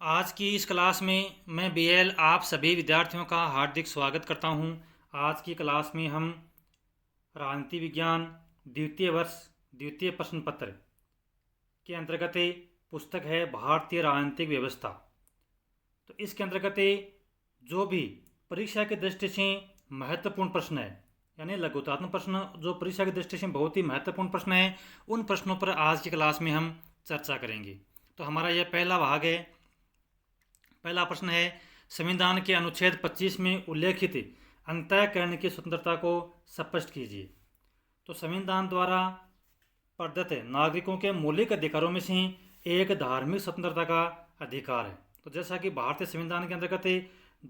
आज की इस क्लास में मैं बीएल आप सभी विद्यार्थियों का हार्दिक स्वागत करता हूं। आज की क्लास में हम राजनीति विज्ञान द्वितीय वर्ष द्वितीय प्रश्न पत्र के अंतर्गत पुस्तक है भारतीय राजनीतिक व्यवस्था। तो इसके अंतर्गत जो भी परीक्षा की दृष्टि से महत्वपूर्ण प्रश्न है, यानी लघुतात्मक प्रश्न जो परीक्षा की दृष्टि से बहुत ही महत्वपूर्ण प्रश्न है, उन प्रश्नों पर आज की क्लास में हम चर्चा करेंगे। तो हमारा यह पहला भाग है। पहला प्रश्न है, संविधान के अनुच्छेद 25 में उल्लेखित अंतःकरण की स्वतंत्रता को स्पष्ट कीजिए। तो संविधान द्वारा प्रदत्त नागरिकों के मौलिक अधिकारों में से एक धार्मिक स्वतंत्रता का अधिकार है। तो जैसा कि भारतीय संविधान के अंतर्गत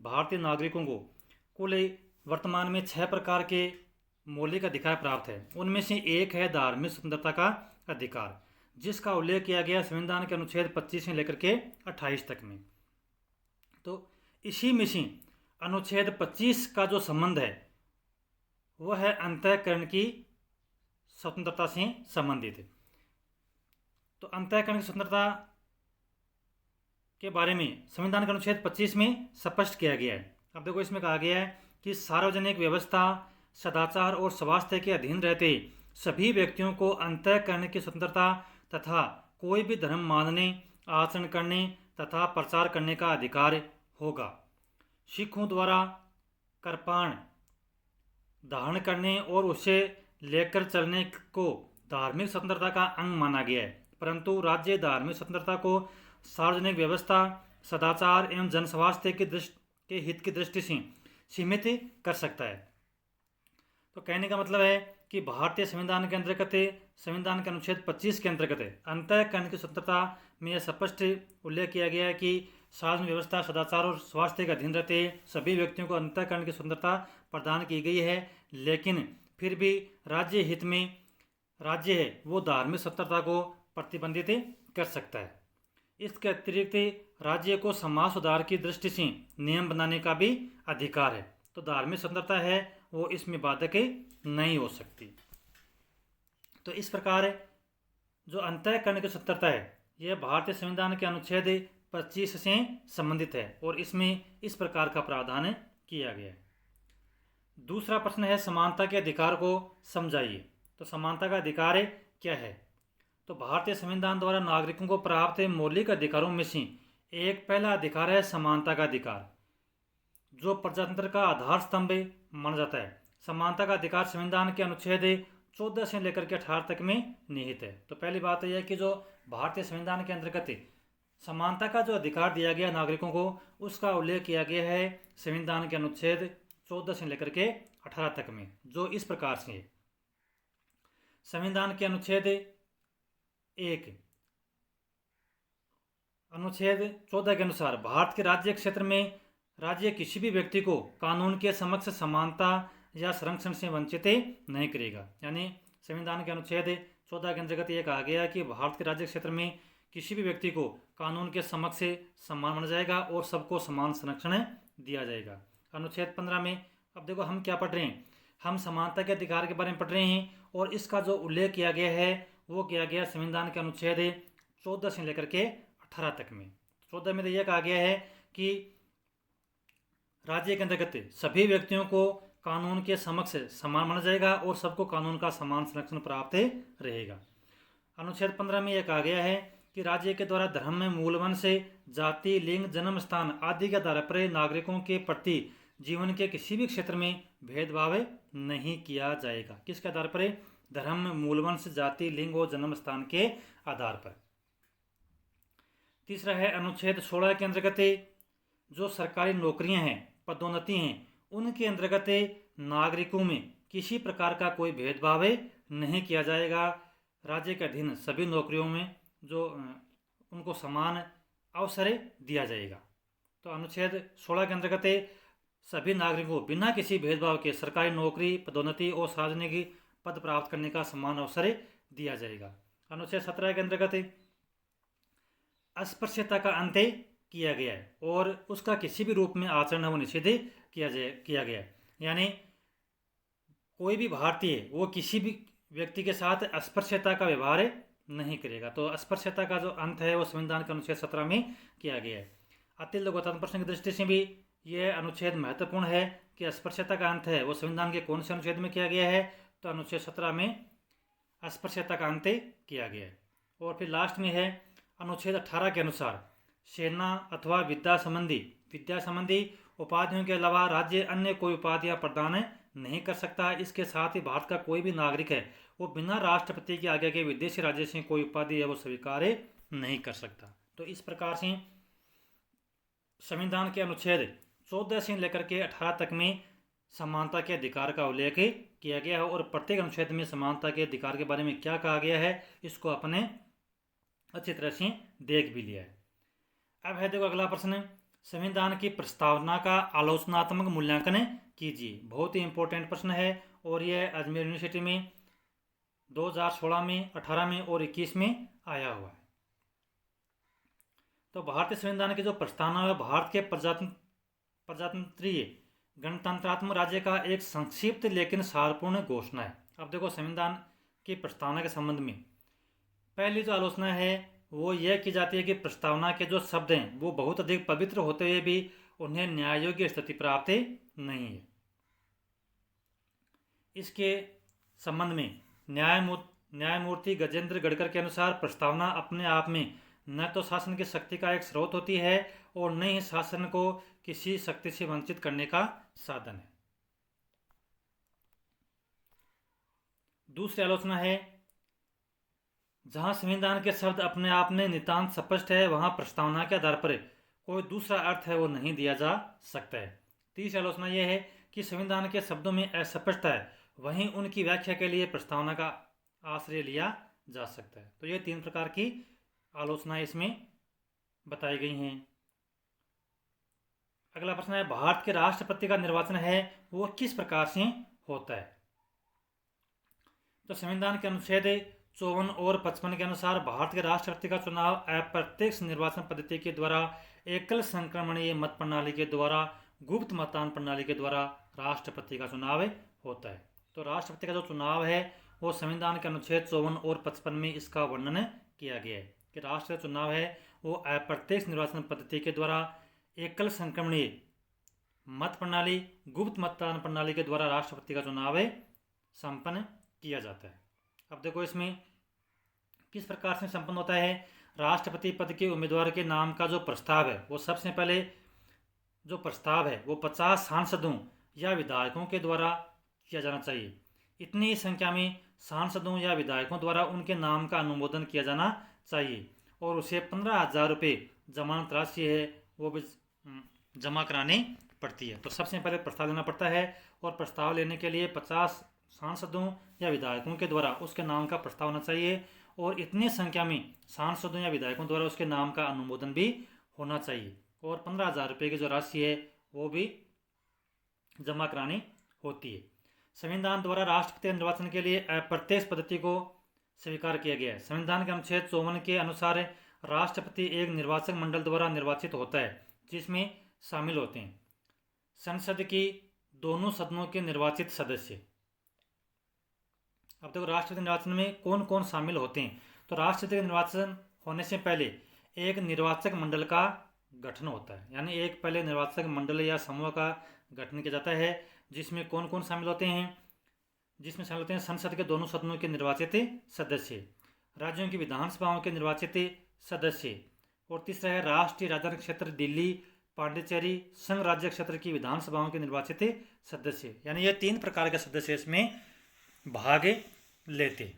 भारतीय नागरिकों को कुल वर्तमान में 6 प्रकार के मौलिक अधिकार प्राप्त है। उनमें से एक है धार्मिक स्वतंत्रता का अधिकार, जिसका उल्लेख किया गया संविधान के अनुच्छेद 25 से लेकर के 28 तक में। तो इसी में से अनुच्छेद 25 का जो संबंध है वह है अंतःकरण की स्वतंत्रता से संबंधित। तो अंतःकरण की स्वतंत्रता के बारे में संविधान के अनुच्छेद 25 में स्पष्ट किया गया है। अब देखो, इसमें कहा गया है कि सार्वजनिक व्यवस्था, सदाचार और स्वास्थ्य के अधीन रहते सभी व्यक्तियों को अंतःकरण की स्वतंत्रता तथा कोई भी धर्म मानने, आचरण करने तथा प्रचार करने का अधिकार होगा। सिखों द्वारा कृपाण धारण करने और उसे लेकर चलने को धार्मिक स्वतंत्रता का अंग माना गया है, परंतु राज्य धार्मिक स्वतंत्रता को सार्वजनिक व्यवस्था, सदाचार एवं जनस्वास्थ्य के हित की दृष्टि से सीमित कर सकता है। तो कहने का मतलब है कि भारतीय संविधान के अंतर्गत, संविधान के अनुच्छेद 25 के अंतर्गत अंतःकरण की स्वतंत्रता में यह स्पष्ट उल्लेख किया गया है कि सार्वजनिक व्यवस्था, सदाचार और स्वास्थ्य के अधीन रहते सभी व्यक्तियों को अंतःकरण की स्वतंत्रता प्रदान की गई है, लेकिन फिर भी राज्य हित में राज्य है वो धार्मिक स्वतंत्रता को प्रतिबंधित कर सकता है। इसके अतिरिक्त राज्य को समाज सुधार की दृष्टि से नियम बनाने का भी अधिकार है। तो धार्मिक स्वतंत्रता है वो इसमें बाधक नहीं हो सकती। तो इस प्रकार जो अंतःकरण की स्वतंत्रता है यह भारतीय संविधान के अनुच्छेद 25 से संबंधित है और इसमें इस प्रकार का प्रावधान किया गया है। दूसरा प्रश्न है, समानता के अधिकार को समझाइए। तो समानता का अधिकार क्या है? तो भारतीय संविधान द्वारा नागरिकों को प्राप्त मौलिक अधिकारों में से एक पहला अधिकार है समानता का अधिकार, जो प्रजातंत्र का आधार स्तंभ माना जाता है। समानता का अधिकार संविधान के अनुच्छेद 14 से लेकर के 18 तक में निहित है। तो पहली बात तो यह है कि जो भारतीय संविधान के अंतर्गत समानता का जो अधिकार दिया गया नागरिकों को, उसका उल्लेख किया गया है संविधान के अनुच्छेद 14 से लेकर के 18 तक में, जो इस प्रकार से है। संविधान के अनुच्छेद 14 के अनुसार भारत के राज्य क्षेत्र में राज्य किसी भी व्यक्ति को कानून के समक्ष समानता या संरक्षण से वंचित नहीं करेगा। यानी संविधान के अनुच्छेद 14 के अंतर्गत यह कहा गया कि भारत के राज्य क्षेत्र में किसी भी व्यक्ति को कानून के समक्ष सम्मान माना जाएगा और सबको समान संरक्षण दिया जाएगा। अनुच्छेद 15 में अब देखो हम क्या पढ़ रहे हैं, हम समानता के अधिकार के बारे में पढ़ रहे हैं और इसका जो उल्लेख किया गया है वो किया गया संविधान के अनुच्छेद 14 से लेकर के 18 तक में। 14 में तो यह कहा गया है कि राज्य के अंतर्गत सभी व्यक्तियों को कानून के समक्ष समान माना जाएगा और सबको कानून का समान संरक्षण प्राप्त रहेगा। अनुच्छेद 15 में यह कहा गया है कि राज्य के द्वारा धर्म में मूलवन से जाति, लिंग, जन्म स्थान आदि के आधार पर नागरिकों के प्रति जीवन के किसी भी क्षेत्र में भेदभाव नहीं किया जाएगा। किसके आधार पर? धर्म में मूलवन से जाति, लिंग और जन्म स्थान के आधार पर। तीसरा है अनुच्छेद 16 के अंतर्गत जो सरकारी नौकरियां हैं, पदोन्नति हैं, उनके अंतर्गत नागरिकों में किसी प्रकार का कोई भेदभाव नहीं किया जाएगा। राज्य के अधीन सभी नौकरियों में जो उनको समान अवसर दिया जाएगा। तो अनुच्छेद 16 के अंतर्गत सभी नागरिकों को बिना किसी भेदभाव के सरकारी नौकरी, पदोन्नति और सार्वजनिक पद प्राप्त करने का समान अवसर दिया जाएगा। अनुच्छेद 17 के अंतर्गत अस्पृश्यता का अंत किया गया है और उसका किसी भी रूप में आचरण वो निषेध किया गया है। यानी कोई भी भारतीय वो किसी भी व्यक्ति के साथ अस्पृश्यता का व्यवहार नहीं करेगा। तो अस्पृश्यता का जो अंत है वो संविधान के अनुच्छेद 17 में किया गया है। अति लघुतात्मक प्रश्न की दृष्टि से भी यह अनुच्छेद महत्वपूर्ण है कि अस्पृश्यता का अंत है वो संविधान के कौन से अनुच्छेद में किया गया है, तो अनुच्छेद 17 में अस्पृश्यता का अंत किया गया है। और फिर लास्ट में है अनुच्छेद 18 के अनुसार सेना अथवा विद्या संबंधी उपाधियों के अलावा राज्य अन्य कोई उपाधियां प्रदान नहीं कर सकता। इसके साथ ही भारत का कोई भी नागरिक है वो बिना राष्ट्रपति की आज्ञा के विदेशी राज्य से कोई उपाधि है वो स्वीकार नहीं कर सकता। तो इस प्रकार से संविधान के अनुच्छेद 14 से लेकर के 18 तक में समानता के अधिकार का उल्लेख किया गया है और प्रत्येक अनुच्छेद में समानता के अधिकार के बारे में क्या कहा गया है इसको अपने अच्छी तरह से देख भी लिया है। अब है देखो अगला प्रश्न, संविधान की प्रस्तावना का आलोचनात्मक मूल्यांकन कीजिए। बहुत ही इंपॉर्टेंट प्रश्न है और यह अजमेर यूनिवर्सिटी में 2016 में, 18 में और 21 में आया हुआ है। तो भारतीय संविधान की जो प्रस्तावना है भारत के प्रजातंत्रीय गणतंत्रात्मक राज्य का एक संक्षिप्त लेकिन सारपूर्ण घोषणा है। अब देखो संविधान की प्रस्तावना के संबंध में पहली जो आलोचना है वो यह की जाती है कि प्रस्तावना के जो शब्द हैं वो बहुत अधिक पवित्र होते हुए भी उन्हें न्याय योग्य स्थिति प्राप्त नहीं है। इसके संबंध में न्यायमूर्ति गजेंद्र गढ़कर के अनुसार प्रस्तावना अपने आप में न तो शासन की शक्ति का एक स्रोत होती है और न ही शासन को किसी शक्ति से वंचित करने का साधन है। दूसरी आलोचना है जहां संविधान के शब्द अपने आप में नितांत स्पष्ट है वहां प्रस्तावना के आधार पर कोई दूसरा अर्थ है वो नहीं दिया जा सकता है। तीसरी आलोचना यह है कि संविधान के शब्दों में अस्पष्टता है वहीं उनकी व्याख्या के लिए प्रस्तावना का आश्रय लिया जा सकता है। तो ये 3 प्रकार की आलोचनाएं इसमें बताई गई हैं। अगला प्रश्न है भारत के राष्ट्रपति का निर्वाचन है वो किस प्रकार से होता है। तो संविधान के अनुच्छेद 54 और 55 के अनुसार भारत के राष्ट्रपति का चुनाव अप्रत्यक्ष निर्वाचन पद्धति के द्वारा, एकल संक्रमणीय मत प्रणाली के द्वारा, गुप्त मतदान प्रणाली के द्वारा राष्ट्रपति का चुनाव होता है। तो राष्ट्रपति का जो चुनाव है वो संविधान के अनुच्छेद 54 और 55 में इसका वर्णन किया गया है कि राष्ट्र चुनाव है वो अप्रत्यक्ष निर्वाचन पद्धति के द्वारा, एकल संक्रमणीय मत प्रणाली, गुप्त मतदान प्रणाली के द्वारा राष्ट्रपति का चुनाव संपन्न किया जाता है। अब देखो इसमें किस प्रकार से संपन्न होता है। राष्ट्रपति पद के उम्मीदवार के नाम का जो प्रस्ताव है वो सबसे पहले जो प्रस्ताव है वो 50 सांसदों या विधायकों के द्वारा किया जाना चाहिए। इतनी ही संख्या में सांसदों या विधायकों द्वारा उनके नाम का अनुमोदन किया जाना चाहिए और उसे 15,000 रुपये जमानत राशि है वो भी जमा करानी पड़ती है। तो सबसे पहले प्रस्ताव लेना पड़ता है और प्रस्ताव लेने के लिए 50 सांसदों या विधायकों के द्वारा उसके नाम का प्रस्ताव होना चाहिए और इतनी संख्या में सांसदों या विधायकों द्वारा उसके नाम का अनुमोदन भी होना चाहिए और 15,000 रुपये की जो राशि है वो भी जमा करानी होती है। संविधान द्वारा राष्ट्रपति निर्वाचन के लिए अप्रत्यक्ष पद्धति को स्वीकार किया गया है। संविधान के अनुच्छेद 54 के अनुसार राष्ट्रपति एक निर्वाचक मंडल द्वारा निर्वाचित होता है जिसमें शामिल होते हैं संसद की दोनों सदनों के निर्वाचित सदस्य। अब देखो राष्ट्रपति निर्वाचन में कौन कौन शामिल होते हैं। तो राष्ट्रपति निर्वाचन होने से पहले एक निर्वाचक मंडल का गठन होता है, यानी एक पहले निर्वाचक मंडल या समूह का गठन किया जाता है जिसमें कौन कौन शामिल होते हैं। जिसमें शामिल होते हैं संसद के दोनों सदनों के निर्वाचित सदस्य, राज्यों की विधानसभाओं के निर्वाचित सदस्य और तीसरा है राष्ट्रीय राजधानी क्षेत्र दिल्ली, पांडिचेरी, संघ राज्य क्षेत्र की विधानसभाओं के निर्वाचित सदस्य। यानी ये 3 प्रकार के सदस्य इसमें भाग लेते।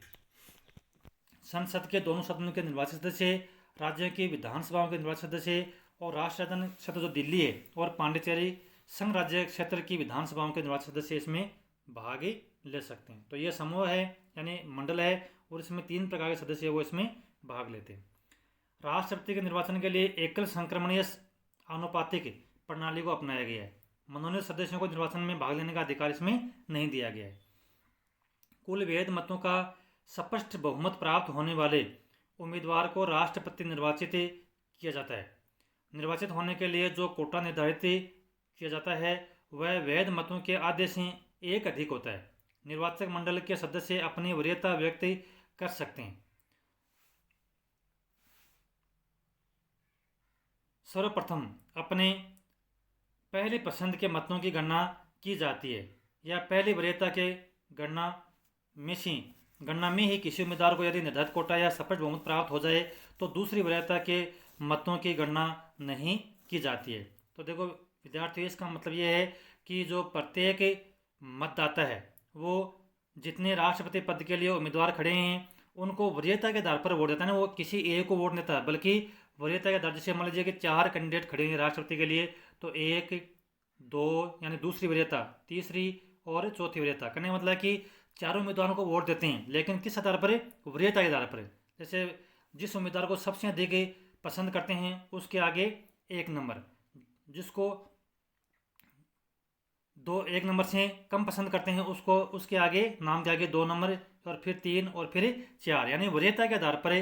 संसद के दोनों सदनों के निर्वाचित सदस्य, राज्यों की विधानसभाओं के निर्वाचित सदस्य और राष्ट्रीय राजधानी क्षेत्र जो दिल्ली है और पांडिचेरी संघ राज्य क्षेत्र की विधानसभाओं के निर्वाचित सदस्य इसमें भाग ले सकते हैं। तो ये समूह है यानी मंडल है और इसमें 3 प्रकार के सदस्य वो इसमें भाग लेते हैं। राष्ट्रपति के निर्वाचन के लिए एकल संक्रमणीय आनुपातिक प्रणाली को अपनाया गया है। मनोनीत सदस्यों को निर्वाचन में भाग लेने का अधिकार इसमें नहीं दिया गया है। कुल वैध मतों का स्पष्ट बहुमत प्राप्त होने वाले उम्मीदवार को राष्ट्रपति निर्वाचित किया जाता है। निर्वाचित होने के लिए जो कोटा निर्धारित किया जाता है वह वैध मतों के आधे से 1 अधिक होता है। निर्वाचक मंडल के सदस्य अपनी वरीयता व्यक्त कर सकते हैं। सर्वप्रथम अपने पहली पसंद के मतों की गणना की जाती है, या पहली वरीयता के गणना में ही किसी उम्मीदवार को यदि निर्धारित कोटा या स्पष्ट बहुमत प्राप्त हो जाए तो दूसरी वरीयता के मतों की गणना नहीं की जाती है। तो देखो विद्यार्थियों, इसका मतलब ये है कि जो प्रत्येक मतदाता है वो जितने राष्ट्रपति पद के लिए उम्मीदवार खड़े हैं उनको वरीयता के आधार पर वोट देता है ना, वो किसी एक को वोट नहीं देता, बल्कि वरीयता के आधार जैसे मान लीजिए कि 4 कैंडिडेट खड़े हैं राष्ट्रपति के लिए, तो 1, 2 यानी दूसरी वरीयता, तीसरी और चौथी वरीयता करने का मतलब कि चारों उम्मीदवारों को वोट देते हैं, लेकिन किस आधार पर? वरीयता के आधार पर। जैसे जिस उम्मीदवार को सबसे अधिक पसंद करते हैं उसके आगे 1 नंबर, जिसको 1 नंबर से कम पसंद करते हैं उसको उसके आगे नाम के आगे 2 नंबर, और फिर 3 और फिर 4, यानी वरीयता के आधार पर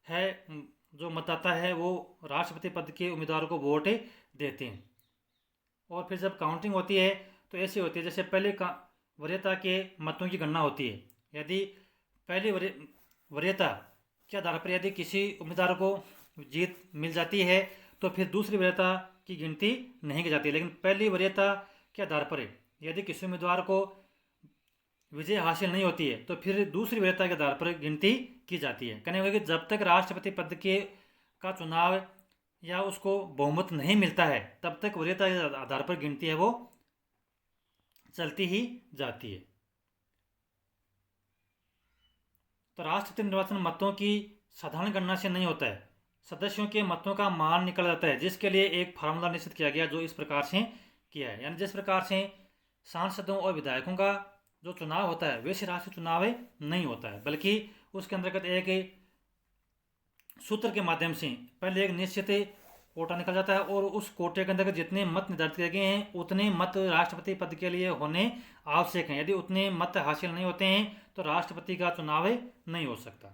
है जो मतदाता है वो राष्ट्रपति पद के उम्मीदवार को वोट देते हैं। और फिर जब काउंटिंग होती है तो ऐसी होती है, जैसे पहले वरीयता के मतों की गणना होती है, यदि पहली वरीयता के आधार पर यदि किसी उम्मीदवार को जीत मिल जाती है तो फिर दूसरी वरीयता की गिनती नहीं की जाती, लेकिन पहली वरीयता के आधार पर यदि किसी उम्मीदवार को विजय हासिल नहीं होती है तो फिर दूसरी वरीयता के आधार पर गिनती की जाती है। कहने लगे कि जब तक राष्ट्रपति पद का चुनाव या उसको बहुमत नहीं मिलता है तब तक वरीयता के आधार पर गिनती है वो चलती ही जाती है। तो राष्ट्रपति निर्वाचन मतों की साधारण गणना से नहीं होता है, सदस्यों के मतों का मान निकल जाता है, जिसके लिए एक फार्मूला निश्चित किया गया जो इस प्रकार से किया है। यानी जिस प्रकार से सांसदों और विधायकों का जो चुनाव होता है वैसे राष्ट्रीय चुनाव नहीं होता है, बल्कि उसके अंतर्गत एक सूत्र के माध्यम से पहले एक निश्चित कोटा निकल जाता है और उस कोटे के अंतर्गत जितने मत निर्धारित किए गए हैं उतने मत राष्ट्रपति पद के लिए होने आवश्यक हैं। यदि उतने मत हासिल नहीं होते हैं तो राष्ट्रपति का चुनाव नहीं हो सकता।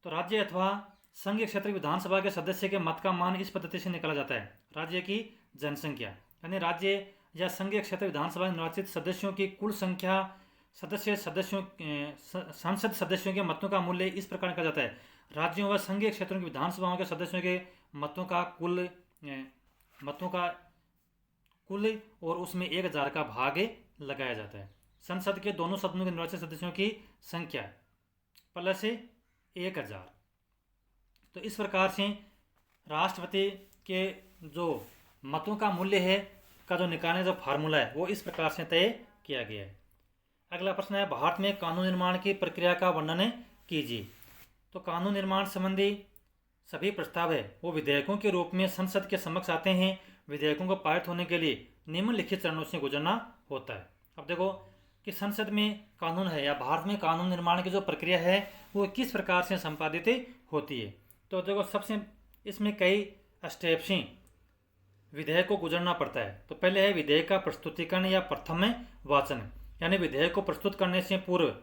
तो राज्य अथवा संघीय क्षेत्र विधानसभा के सदस्य के मत का मान इस पद्धति से निकाला जाता है। राज्य की जनसंख्या, यानी राज्य या संघीय क्षेत्र विधानसभा निर्वाचित सदस्यों की कुल संख्या संसद सदस्यों के मतों का मूल्य इस प्रकार निकाला जाता है। राज्यों व संघीय क्षेत्रों की विधानसभाओं के सदस्यों के मतों का कुल और उसमें 1000 का भाग लगाया जाता है। संसद के दोनों सदनों के निर्वाचित सदस्यों की संख्या प्लस 1000। तो इस प्रकार से राष्ट्रपति के जो मतों का मूल्य है का जो निकालने जो फार्मूला है वो इस प्रकार से तय किया गया है। अगला प्रश्न है, भारत में कानून निर्माण की प्रक्रिया का वर्णन कीजिए। तो कानून निर्माण संबंधी सभी प्रस्ताव है वो विधेयकों के रूप में संसद के समक्ष आते हैं। विधेयकों को पारित होने के लिए निम्नलिखित चरणों से गुजरना होता है। अब देखो कि संसद में कानून है या भारत में कानून निर्माण की जो प्रक्रिया है वो किस प्रकार से संपादित होती है। तो देखो सबसे इसमें कई स्टेप्स हैं, विधेयक को गुजरना पड़ता है। तो पहले है विधेयक का प्रस्तुतिकरण या प्रथम वाचन, यानी विधेयक को प्रस्तुत करने से पूर्व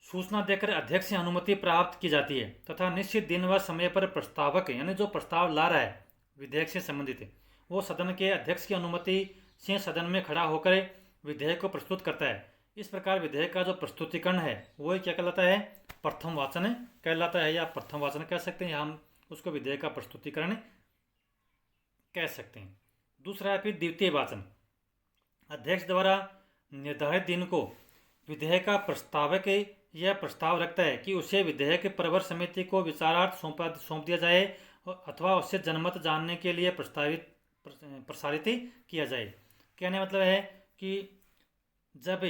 सूचना देकर अध्यक्ष से अनुमति प्राप्त की जाती है तथा निश्चित दिन व समय पर प्रस्तावक यानी जो प्रस्ताव ला रहा है विधेयक से संबंधित वो सदन के अध्यक्ष की अनुमति से सदन में खड़ा होकर विधेयक को प्रस्तुत करता है। इस प्रकार विधेयक का जो प्रस्तुतिकरण है वो क्या कहलाता है? प्रथम वाचन कहलाता है, या प्रथम वाचन कह सकते हैं, या हम उसको विधेयक का प्रस्तुतिकरण कह सकते हैं। दूसरा है फिर द्वितीय वाचन। अध्यक्ष द्वारा निर्धारित दिन को विधेयक का प्रस्तावक यह प्रस्ताव रखता है कि उसे विधेयक प्रवर समिति को विचारार्थ सौंप दिया जाए अथवा उससे जनमत जानने के लिए प्रसारित किया जाए। कहने मतलब है कि जब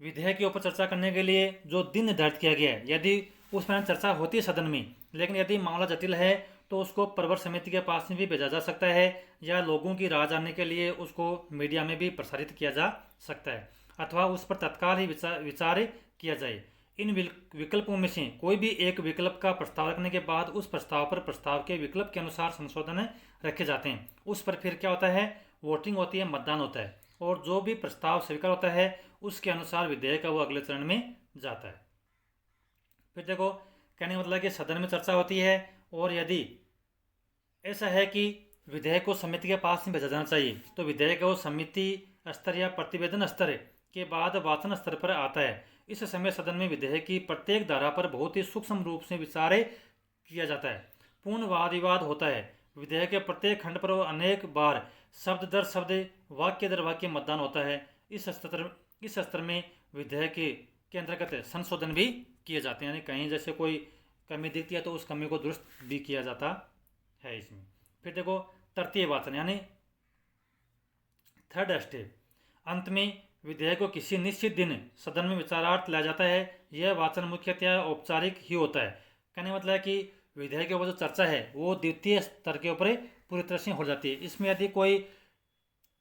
विधेयक के ऊपर चर्चा करने के लिए जो दिन निर्धारित किया गया है यदि उस पर चर्चा होती है सदन में, लेकिन यदि मामला जटिल है तो उसको प्रवर समिति के पास में भी भेजा जा सकता है या लोगों की राय जानने के लिए उसको मीडिया में भी प्रसारित किया जा सकता है अथवा उस पर तत्काल ही विचार किया जाए। इन विकल्पों में से कोई भी एक विकल्प का प्रस्ताव रखने के बाद उस प्रस्ताव पर प्रस्ताव के विकल्प के अनुसार संशोधन रखे जाते हैं। उस पर फिर क्या होता है? वोटिंग होती है, मतदान होता है, और जो भी प्रस्ताव स्वीकार होता है उसके अनुसार विधेयक का वो अगले चरण में जाता है। फिर देखो कहने का मतलब कि सदन में चर्चा होती है और यदि ऐसा है कि विधेयक को समिति के पास में भेजा जाना चाहिए तो विधेयक को समिति स्तर या प्रतिवेदन स्तर के बाद वाचन स्तर पर आता है। इस समय सदन में विधेयक की प्रत्येक धारा पर बहुत ही सूक्ष्म रूप से विचार किया जाता है। पूर्ण वाद विवाद होता है। विधेयक के प्रत्येक खंड पर अनेक बार शब्द दर शब्द, वाक्य दर वाक्य मतदान होता है। इस स्तर में विधेयक के अंतर्गत संशोधन भी किए जाते हैं, यानी कहीं जैसे कोई कमी दिखती है तो उस कमी को दुरुस्त भी किया जाता है इसमें। फिर देखो तृतीय वाचन यानी थर्ड स्टेप। अंत में विधेयक को किसी निश्चित दिन सदन में विचारार्थ लाया जाता है। यह वाचन मुख्यतः औपचारिक ही होता है। कहने का मतलब है कि विधेयक के ऊपर जो चर्चा है वो द्वितीय स्तर के ऊपर पूरी तरह से हो जाती है। इसमें यदि कोई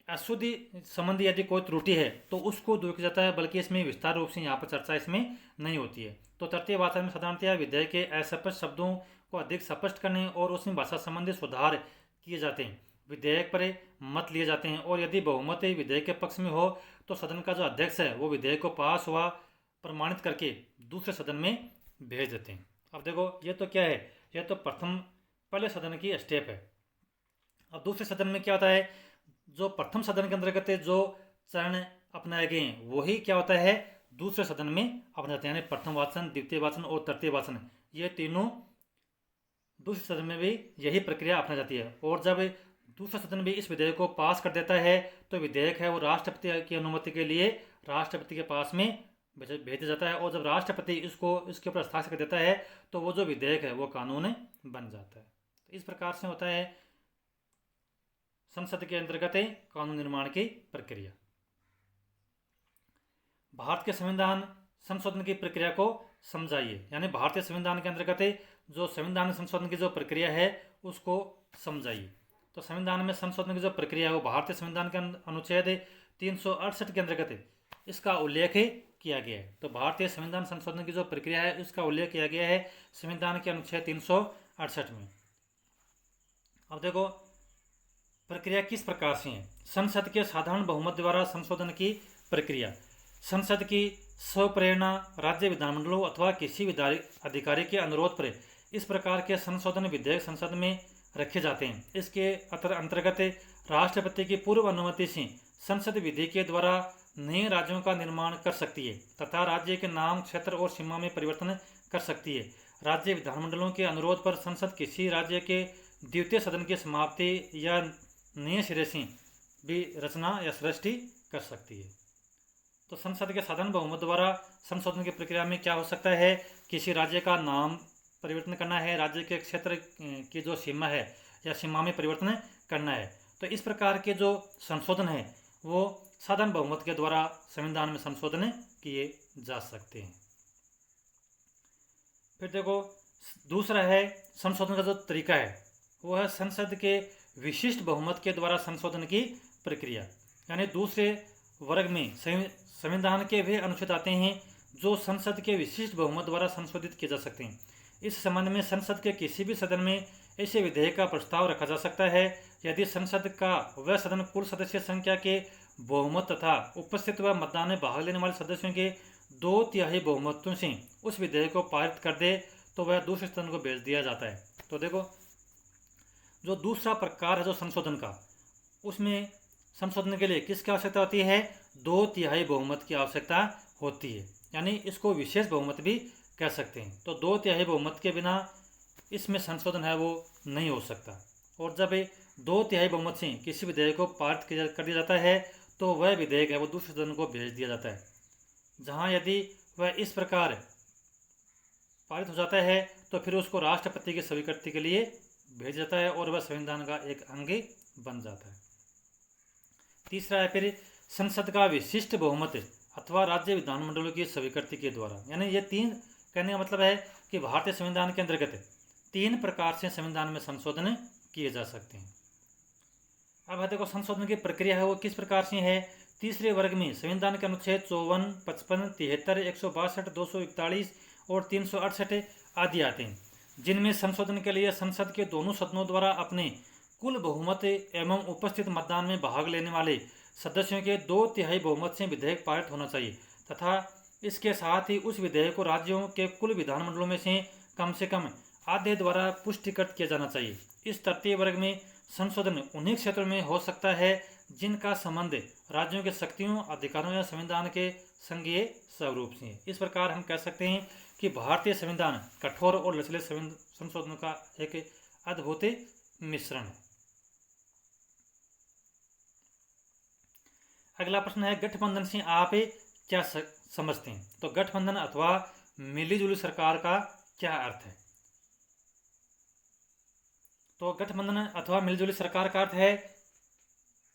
अशुद्धि संबंधी यदि कोई त्रुटि है तो उसको दूर किया जाता है, बल्कि इसमें विस्तार रूप से यहाँ पर चर्चा इसमें नहीं होती है। तो तृतीय वाचन में साधारणतः विधेयक के अस्पष्ट शब्दों को अधिक स्पष्ट करने और उसमें भाषा संबंधी सुधार किए जाते हैं। विधेयक पर मत लिए जाते हैं और यदि बहुमत विधेयक के पक्ष में हो तो सदन का जो अध्यक्ष है वो विधेयक को पास हुआ प्रमाणित करके दूसरे सदन में भेज देते हैं। अब देखो ये तो क्या है, यह तो पहले सदन की स्टेप है। अब दूसरे सदन में क्या होता है, जो प्रथम सदन के अंतर्गत जो चरण अपनाए गए हैं वही क्या होता है दूसरे सदन में अपनाए जाते हैं। यानी प्रथम वाचन, द्वितीय वाचन और तृतीय वाचन, ये तीनों दूसरे सदन में भी यही प्रक्रिया अपनाई जाती है। और जब दूसरा सदन भी इस विधेयक को पास कर देता है तो विधेयक है वो राष्ट्रपति की अनुमति के लिए राष्ट्रपति के पास में भेजा जाता है। और जब राष्ट्रपति इसके ऊपर हस्ताक्षर कर देता है तो वो जो विधेयक है वो कानून बन जाता है। तो इस प्रकार से होता है संसद के अंतर्गत कानून निर्माण की प्रक्रिया। भारत के संविधान संशोधन की प्रक्रिया को समझाइए, यानी भारतीय संविधान के अंतर्गत जो संविधान संशोधन की जो प्रक्रिया है उसको समझाइए। तो संविधान में संशोधन की जो प्रक्रिया है वो भारतीय संविधान के अनुच्छेद 368 के अंतर्गत इसका उल्लेख किया गया है। तो भारतीय संविधान संशोधन की जो प्रक्रिया है इसका उल्लेख किया गया है संविधान के अनुच्छेद 368 में। अब देखो प्रक्रिया किस प्रकार से है। संसद के साधारण बहुमत द्वारा संशोधन की प्रक्रिया। संसद की स्वप्रेरणा राज्य विधानमंडलों अथवा किसी अधिकारी के अनुरोध पर इस प्रकार के संशोधन विधेयक संसद में रखे जाते हैं। इसके अंतर्गत राष्ट्रपति की पूर्व अनुमति से संसद विधि के द्वारा नए राज्यों का निर्माण कर सकती है तथा राज्य के नाम, क्षेत्र और सीमा में परिवर्तन कर सकती है। राज्य विधानमंडलों के अनुरोध पर संसद किसी राज्य के द्वितीय सदन की समाप्ति या नए सिरे से भी रचना या सृष्टि कर सकती है। तो संसद के साधारण बहुमत द्वारा संशोधन की प्रक्रिया में क्या हो सकता है, किसी राज्य का नाम परिवर्तन करना है, राज्य के क्षेत्र की जो सीमा है या सीमा में परिवर्तन करना है। तो इस प्रकार के जो संशोधन है वो साधारण बहुमत के द्वारा संविधान में संशोधन किए जा सकते हैं। फिर देखो दूसरा है संशोधन का जो तरीका है वो है संसद के विशिष्ट बहुमत के द्वारा संशोधन की प्रक्रिया। यानी दूसरे वर्ग में संविधान के वे अनुच्छेद आते हैं जो संसद के विशिष्ट बहुमत द्वारा संशोधित किए जा सकते हैं। इस संबंध में संसद के किसी भी सदन में ऐसे विधेयक का प्रस्ताव रखा जा सकता है यदि संसद का वह सदन कुल सदस्य संख्या के बहुमत तथा उपस्थित व मतदान में भाग लेने वाले सदस्यों के 2/3 बहुमतों से उस विधेयक को पारित कर दे तो वह दूसरे सदन को भेज दिया जाता है। तो देखो जो दूसरा प्रकार है जो संशोधन का, उसमें संशोधन के लिए किसकी आवश्यकता होती है, 2/3 बहुमत की आवश्यकता होती है। यानी इसको विशेष बहुमत भी कह सकते हैं। तो 2/3 बहुमत के बिना इसमें संशोधन है वो नहीं हो सकता। और जब 2/3 बहुमत से किसी विधेयक को पारित कर दिया जाता है तो वह विधेयक है वो दूसरे सदन को भेज दिया जाता है। जहाँ यदि वह इस प्रकार पारित हो जाता है तो फिर उसको राष्ट्रपति की स्वीकृति के लिए भेज जाता है और वह संविधान का एक अंग बन जाता है। तीसरा है फिर संसद का विशिष्ट बहुमत अथवा राज्य विधानमंडलों की स्वीकृति के द्वारा। यानी ये तीन कहने का मतलब है कि भारतीय संविधान के अंतर्गत 3 प्रकार से संविधान में संशोधन किए जा सकते हैं। अब देखो संशोधन की प्रक्रिया है वो किस प्रकार से है। तीसरे वर्ग में संविधान के अनुच्छेद 54, 55, 73, 162, 241 और 368 आदि आते हैं, जिनमें संशोधन के लिए संसद के दोनों सदनों द्वारा अपने कुल बहुमत एवं उपस्थित मतदान में भाग लेने वाले सदस्यों के 2/3 बहुमत से विधेयक पारित होना चाहिए तथा इसके साथ ही उस विधेयक को राज्यों के कुल विधानमंडलों में से कम आधे द्वारा पुष्टिकृत किया जाना चाहिए। इस तृतीय वर्ग में संशोधन उन्हीं क्षेत्रों में हो सकता है जिनका संबंध राज्यों के शक्तियों, अधिकारों या संविधान के संघीय स्वरूप से है। इस प्रकार हम कह सकते हैं कि भारतीय संविधान कठोर और लचीले संशोधन का एक अद्भुत मिश्रण है। अगला प्रश्न है, गठबंधन से आप क्या समझते हैं? तो गठबंधन अथवा मिलीजुली सरकार का क्या अर्थ है? तो गठबंधन अथवा मिलीजुली सरकार का अर्थ है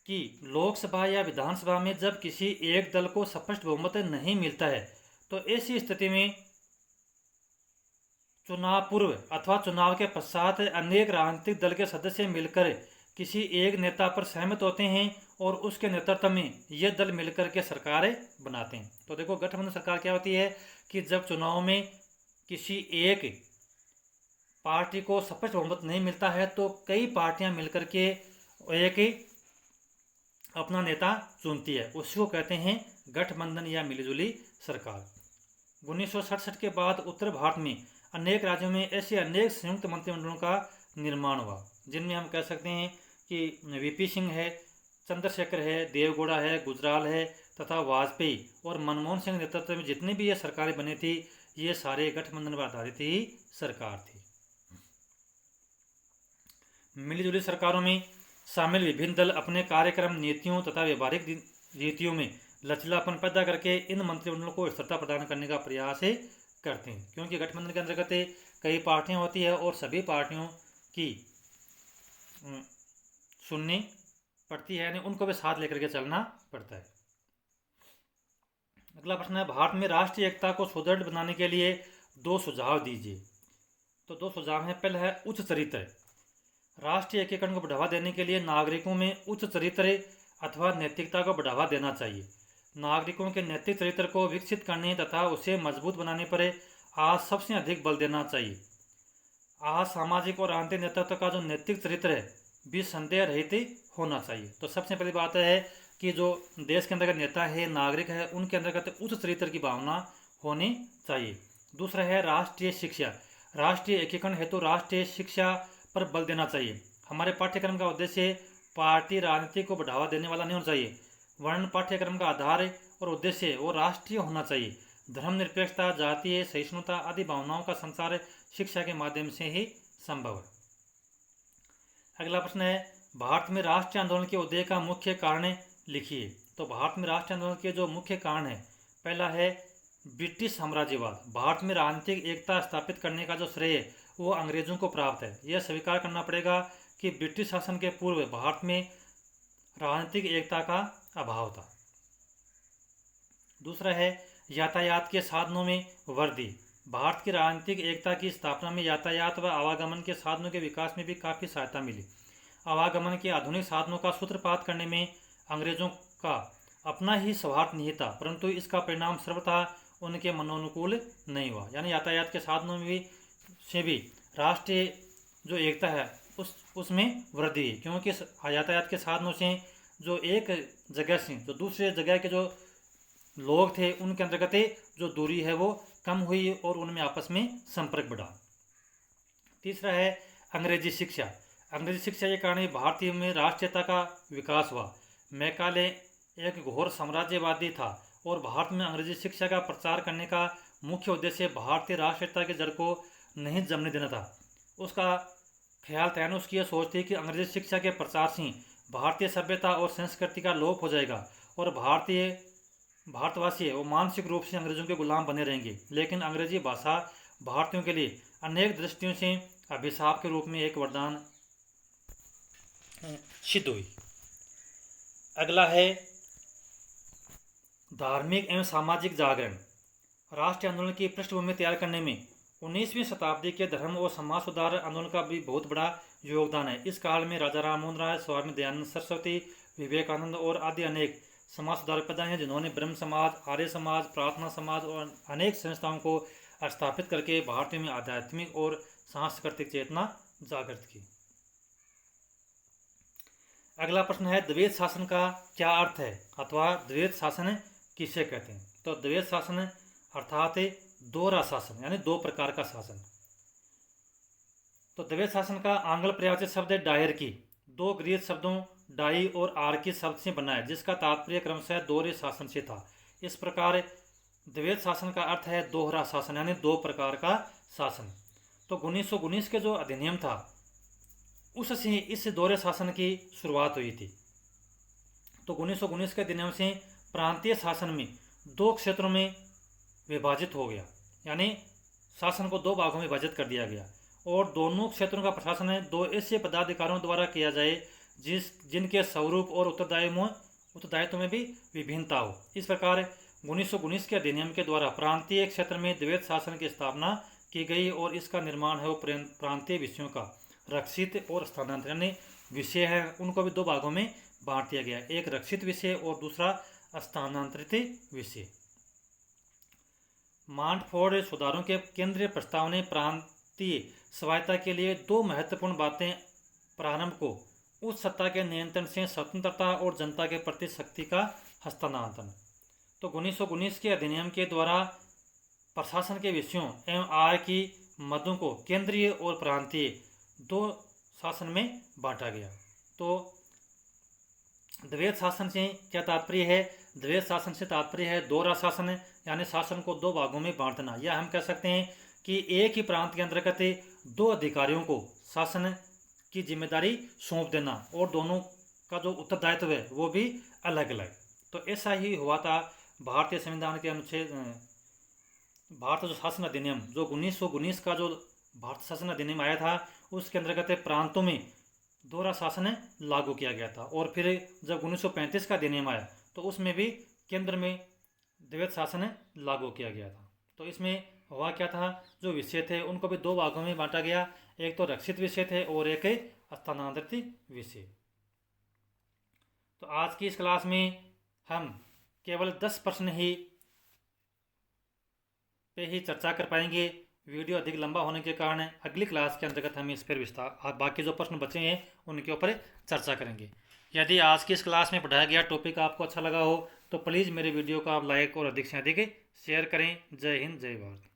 कि लोकसभा या विधानसभा में जब किसी एक दल को स्पष्ट बहुमत नहीं मिलता है तो ऐसी स्थिति में चुनाव पूर्व अथवा चुनाव के पश्चात अनेक राजनीतिक दल के सदस्य मिलकर किसी एक नेता पर सहमत होते हैं और उसके नेतृत्व में ये दल मिलकर के सरकारें बनाते हैं। तो देखो, गठबंधन सरकार क्या होती है कि जब चुनाव में किसी एक पार्टी को स्पष्ट बहुमत नहीं मिलता है तो कई पार्टियां मिलकर के एक अपना नेता चुनती है, उसको कहते हैं गठबंधन या मिलीजुली सरकार। 1967 के बाद उत्तर भारत में अनेक राज्यों में ऐसे अनेक संयुक्त मंत्रिमंडलों का निर्माण हुआ, जिनमें हम कह सकते हैं कि वीपी सिंह है, चंद्रशेखर है, देवगौड़ा है, गुजराल है तथा वाजपेयी और मनमोहन सिंह नेतृत्व में जितनी भी ये सरकारें बनी थी ये सारे गठबंधन पर आधारित ही सरकार थी। मिलीजुली सरकारों में शामिल विभिन्न दल अपने कार्यक्रम, नीतियों तथा व्यवहारिक रीतियों में लचीलापन पैदा करके इन मंत्रिमंडलों को स्थिरता प्रदान करने का प्रयास करते हैं, क्योंकि गठबंधन के अंतर्गत कई पार्टियां होती है और सभी पार्टियों की सुननी पड़ती है, यानी उनको भी साथ लेकर के चलना पड़ता है। अगला प्रश्न है, भारत में राष्ट्रीय एकता को सुदृढ़ बनाने के लिए 2 सुझाव दीजिए। तो 2 सुझाव हैं। पहला है उच्च चरित्र। राष्ट्रीय एकीकरण को बढ़ावा देने के लिए नागरिकों में उच्च चरित्र अथवा नैतिकता को बढ़ावा देना चाहिए। नागरिकों के नैतिक चरित्र को विकसित करने तथा उसे मजबूत बनाने पर आज सबसे अधिक बल देना चाहिए। आज सामाजिक और राजनीतिक नेतृत्व का जो नैतिक चरित्र है भी संदेह रहित होना चाहिए। तो सबसे पहली बात है कि जो देश के अंतर्गत नेता है, नागरिक है, उनके अंतर्गत उच्च चरित्र की भावना होनी चाहिए। दूसरा है राष्ट्रीय शिक्षा। राष्ट्रीय एकीकरण हेतु राष्ट्रीय शिक्षा पर बल देना चाहिए। हमारे पाठ्यक्रम का उद्देश्य पार्टी राजनीति को बढ़ावा देने वाला नहीं होना चाहिए, वर्ण पाठ्यक्रम का आधार और उद्देश्य वो राष्ट्रीय होना चाहिए। धर्मनिरपेक्षता, जातीय सहिष्णुता आदि भावनाओं का संचार शिक्षा के माध्यम से ही संभव है। अगला प्रश्न है, भारत में राष्ट्रीय आंदोलन के उदय का मुख्य कारण लिखिए। तो भारत में राष्ट्रीय आंदोलन के जो मुख्य कारण है, पहला है ब्रिटिश साम्राज्यवाद। भारत में राजनीतिक एकता स्थापित करने का जो श्रेय है वो अंग्रेजों को प्राप्त है। यह स्वीकार करना पड़ेगा कि ब्रिटिश शासन के पूर्व भारत में राजनीतिक एकता का अभाव था। दूसरा है यातायात के साधनों में वृद्धि। भारत की राजनीतिक एकता की स्थापना में यातायात व आवागमन के साधनों के विकास में भी काफ़ी सहायता मिली। आवागमन के आधुनिक साधनों का सूत्रपात करने में अंग्रेजों का अपना ही स्वार्थ नहीं था, परंतु इसका परिणाम सर्वथा उनके मनोनुकूल नहीं हुआ। यानी यातायात के साधनों में भी राष्ट्रीय जो एकता है उसमें वृद्धि है, क्योंकि यातायात के साधनों से जो एक जगह से जो दूसरे जगह के जो लोग थे उनके अंतर्गत जो दूरी है वो कम हुई और उनमें आपस में संपर्क बढ़ा। तीसरा है अंग्रेजी शिक्षा। अंग्रेजी शिक्षा के कारण भारतीय में राष्ट्रीयता का विकास हुआ। मैकाले एक घोर साम्राज्यवादी था और भारत में अंग्रेजी शिक्षा का प्रचार करने का मुख्य उद्देश्य भारतीय राष्ट्रीयता के जड़ को नहीं जमने देना था। उसका ख्याल था, उसकी यह सोच थी कि अंग्रेजी शिक्षा के प्रचार से भारतीय सभ्यता और संस्कृति का लोप हो जाएगा और भारतवासी वो मानसिक रूप से अंग्रेजों के गुलाम बने रहेंगे। लेकिन अंग्रेजी भाषा भारतीयों के लिए अनेक दृष्टियों से अभिशाप के रूप में एक वरदान सिद्ध हुई। अगला है धार्मिक एवं सामाजिक जागरण। राष्ट्रीय आंदोलन की पृष्ठभूमि तैयार करने में 19वीं शताब्दी के धर्म और समाज सुधार आंदोलन का भी बहुत बड़ा योगदान है। इस काल में राजा राममोहन राय, स्वामी दयानंद सरस्वती, विवेकानंद और आदि अनेक समाज सुधारक पैदा हैं, जिन्होंने ब्रह्म समाज, आर्य समाज, प्रार्थना समाज और अनेक संस्थाओं को स्थापित करके भारतीय में आध्यात्मिक और सांस्कृतिक चेतना जागृत की। अगला प्रश्न है द्वैत शासन का क्या अर्थ है अथवा द्वैत शासन किसे कहते हैं? तो द्वैत शासन अर्थात दोहरा शासन, यानी 2 प्रकार का शासन। तो द्वैत शासन का आंग्ल पर्यायवाची शब्द है डायरकी। 2 ग्रीक शब्दों डाई और आर्की शब्द से बना है, जिसका तात्पर्य क्रमशः दोहरे शासन से था। इस प्रकार द्वैत शासन का अर्थ है दोहरा शासन, यानी 2 प्रकार का शासन। तो 1919 के जो अधिनियम था उससे इस दौरे शासन की शुरुआत हुई थी। तो 1919 के अधिनियम से प्रांतीय शासन में दो क्षेत्रों में विभाजित हो गया, यानी शासन को दो भागों में विभाजित कर दिया गया और दोनों क्षेत्रों का प्रशासन दो ऐसे पदाधिकारियों द्वारा किया जाए जिनके स्वरूप और उत्तरदायित्व में भी विभिन्नता हो। इस प्रकार 1919 के अधिनियम के द्वारा प्रांतीय क्षेत्र में द्वैत शासन की स्थापना की गई और इसका निर्माण है वो प्रांतीय विषयों का रक्षित और स्थानांतरण, यानी विषय है उनको भी दो भागों में बांट दिया गया, एक रक्षित विषय और दूसरा स्थानांतरित विषय। मांटफोर्ड सुधारों के केंद्रीय प्रस्ताव ने प्रांतीय स्वायत्तता के लिए दो महत्वपूर्ण बातें प्रारंभ को उस सत्ता के नियंत्रण से स्वतंत्रता और जनता के प्रति शक्ति का हस्तांतरण। तो 1919 के अधिनियम के द्वारा प्रशासन के विषयों एवं आय की मदों को केंद्रीय और प्रांतीय दो शासन में बांटा गया। तो द्वैत शासन से क्या तात्पर्य है? द्वैत शासन से तात्पर्य है दोहरा शासन, यानी शासन को दो भागों में बांटना, या हम कह सकते हैं कि एक ही प्रांत के अंतर्गत दो अधिकारियों को शासन की जिम्मेदारी सौंप देना और दोनों का जो उत्तरदायित्व है वो भी अलग अलग। तो ऐसा ही हुआ था भारतीय संविधान के अनुच्छेद भारत जो शासन अधिनियम जो 1919 का जो भारत शासन अधिनियम आया था उसके अंतर्गत प्रांतों में दोहरा शासन लागू किया गया था। और फिर जब 1935 का अधिनियम आया तो उसमें भी केंद्र में द्वैत शासन लागू किया गया था। तो इसमें हुआ क्या था, जो विषय थे उनको भी दो भागों में बांटा गया, एक तो रक्षित विषय थे और एक स्थानांतरित विषय। तो आज की इस क्लास में हम केवल 10 प्रश्न पे ही चर्चा कर पाएंगे। वीडियो अधिक लंबा होने के कारण अगली क्लास के अंतर्गत हम इस पर विस्तार बाकी जो प्रश्न बचे हैं उनके ऊपर चर्चा करेंगे। यदि आज की इस क्लास में पढ़ाया गया टॉपिक आपको अच्छा लगा हो तो प्लीज़ मेरे वीडियो को आप लाइक और अधिक से अधिक शेयर करें। जय हिंद, जय भारत।